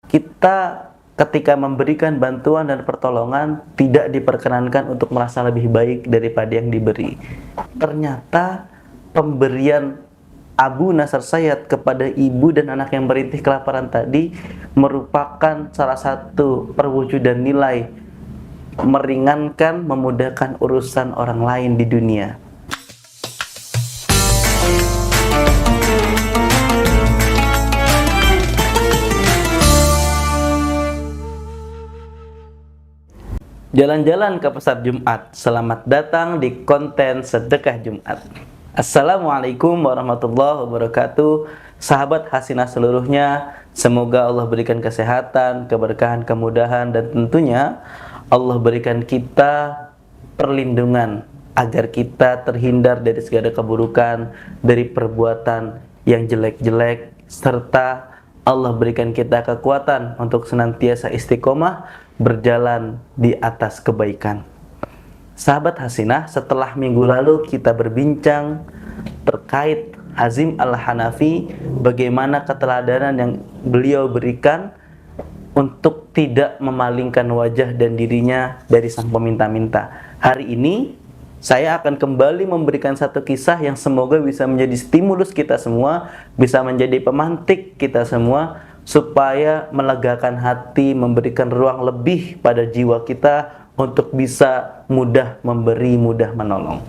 kita ketika memberikan bantuan dan pertolongan tidak diperkenankan untuk merasa lebih baik daripada yang diberi. Ternyata pemberian Abu Nasr Sayyad kepada ibu dan anak yang merintih kelaparan tadi merupakan salah satu perwujudan nilai meringankan, memudahkan urusan orang lain di dunia. Jalan-jalan ke pasar Jumat. Selamat datang di konten Sedekah Jumat. Assalamualaikum warahmatullahi wabarakatuh. Sahabat Hasinah seluruhnya, semoga Allah berikan kesehatan, keberkahan, kemudahan, dan tentunya Allah berikan kita perlindungan agar kita terhindar dari segala keburukan, dari perbuatan yang jelek-jelek, serta Allah berikan kita kekuatan untuk senantiasa istiqomah berjalan di atas kebaikan. Sahabat Hasinah, setelah minggu lalu kita berbincang terkait Hazim Al-Hanafi, bagaimana keteladanan yang beliau berikan untuk tidak memalingkan wajah dan dirinya dari sang peminta-minta. Hari ini saya akan kembali memberikan satu kisah yang semoga bisa menjadi stimulus kita semua, bisa menjadi pemantik kita semua, supaya melegakan hati, memberikan ruang lebih pada jiwa kita untuk bisa mudah memberi, mudah menolong.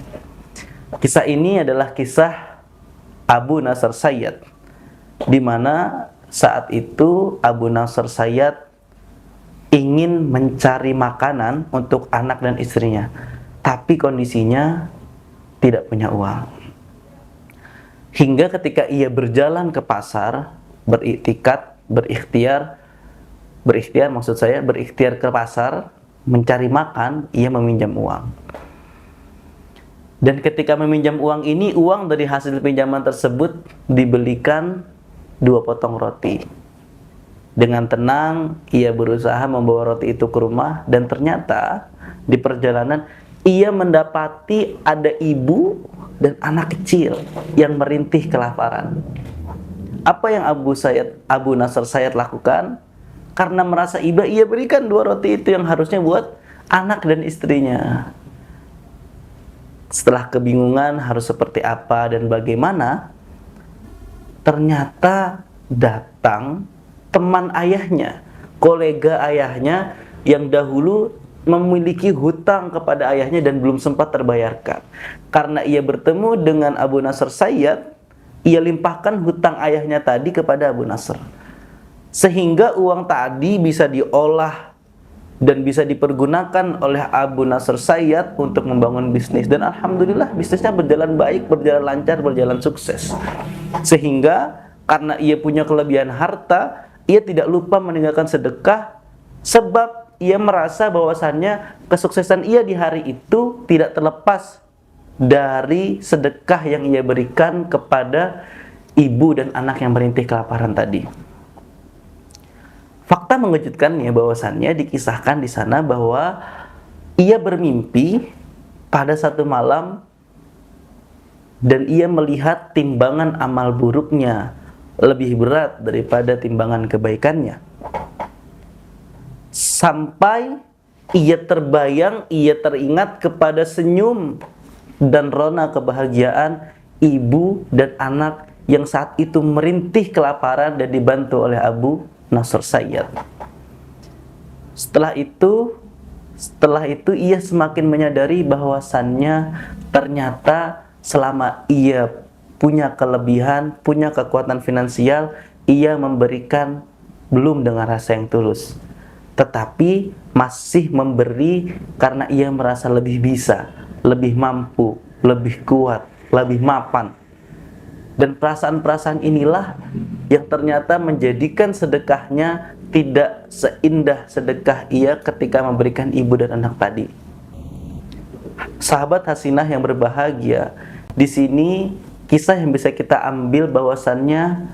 Kisah ini adalah kisah Abu Nasr Sayyad, di mana saat itu Abu Nasr Sayyad ingin mencari makanan untuk anak dan istrinya, tapi kondisinya tidak punya uang. Hingga ketika ia berjalan ke pasar, berikhtiar ke pasar mencari makan, ia meminjam uang. Dan ketika meminjam uang ini, uang dari hasil pinjaman tersebut dibelikan 2 potong roti. Dengan tenang ia berusaha membawa roti itu ke rumah, dan ternyata di perjalanan ia mendapati ada ibu dan anak kecil yang merintih kelaparan. Apa yang Abu Nasr Sayyad lakukan? Karena merasa iba, ia berikan 2 roti itu yang harusnya buat anak dan istrinya. Setelah kebingungan harus seperti apa dan bagaimana, ternyata datang teman ayahnya, kolega ayahnya yang dahulu memiliki hutang kepada ayahnya dan belum sempat terbayarkan. Karena ia bertemu dengan Abu Nasr Sayyad, ia limpahkan hutang ayahnya tadi kepada Abu Nasr, sehingga uang tadi bisa diolah dan bisa dipergunakan oleh Abu Nasr Sayyad untuk membangun bisnis. Dan alhamdulillah bisnisnya berjalan baik, berjalan lancar, berjalan sukses. Sehingga karena ia punya kelebihan harta, ia tidak lupa meninggalkan sedekah, sebab ia merasa bahwasannya kesuksesan ia di hari itu tidak terlepas dari sedekah yang ia berikan kepada ibu dan anak yang merintih kelaparan tadi. Fakta mengejutkannya bahwasannya dikisahkan di sana bahwa ia bermimpi pada satu malam dan ia melihat timbangan amal buruknya lebih berat daripada timbangan kebaikannya. Sampai ia terbayang, ia teringat kepada senyum dan rona kebahagiaan ibu dan anak yang saat itu merintih kelaparan dan dibantu oleh Abu Nasr Sayyad. Setelah itu ia semakin menyadari bahwasannya ternyata selama ia punya kelebihan, punya kekuatan finansial, ia memberikan belum dengan rasa yang tulus, tetapi masih memberi karena ia merasa lebih bisa, lebih mampu, lebih kuat, lebih mapan. Dan perasaan-perasaan inilah yang ternyata menjadikan sedekahnya tidak seindah sedekah ia ketika memberikan ibu dan anak tadi. Sahabat Hasinah yang berbahagia, di sini kisah yang bisa kita ambil bahwasannya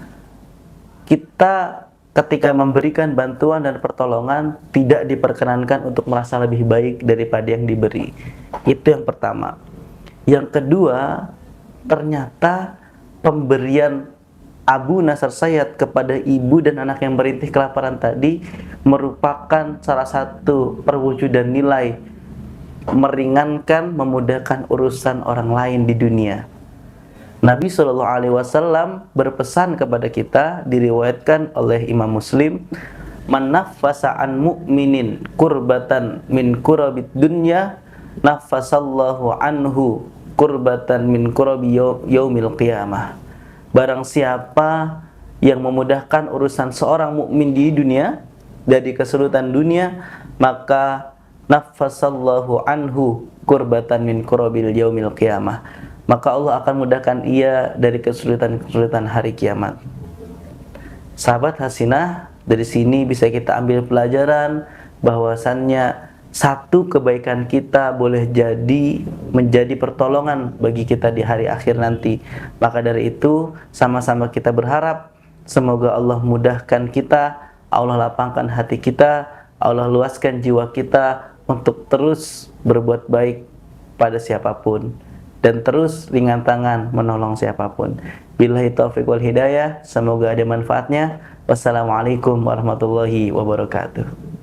kita ketika memberikan bantuan dan pertolongan tidak diperkenankan untuk merasa lebih baik daripada yang diberi. Itu yang pertama. Yang kedua, ternyata pemberian Abu Nasr Sayyad kepada ibu dan anak yang merintih kelaparan tadi merupakan salah satu perwujudan nilai meringankan, memudahkan urusan orang lain di dunia. Nabi Shallallahu Alaihi Wasallam berpesan kepada kita, diriwayatkan oleh Imam Muslim, "Man naffasa an mu'minin kurbatan min kurabid dunya, naffasallahu anhu kurbatan min kurabi yaumil qiyamah." Barang siapa yang memudahkan urusan seorang mukmin di dunia, dari kesulitan dunia, maka naffasallahu anhu kurbatan min kurabil yaumil qiyamah, maka Allah akan mudahkan ia dari kesulitan-kesulitan hari kiamat. Sahabat Hasinah, dari sini bisa kita ambil pelajaran bahwasannya satu kebaikan kita boleh jadi menjadi pertolongan bagi kita di hari akhir nanti. Maka dari itu, sama-sama kita berharap semoga Allah mudahkan kita, Allah lapangkan hati kita, Allah luaskan jiwa kita untuk terus berbuat baik pada siapapun dan terus ringan tangan menolong siapapun. Billahi taufiq wal hidayah, semoga ada manfaatnya. Wassalamualaikum warahmatullahi wabarakatuh.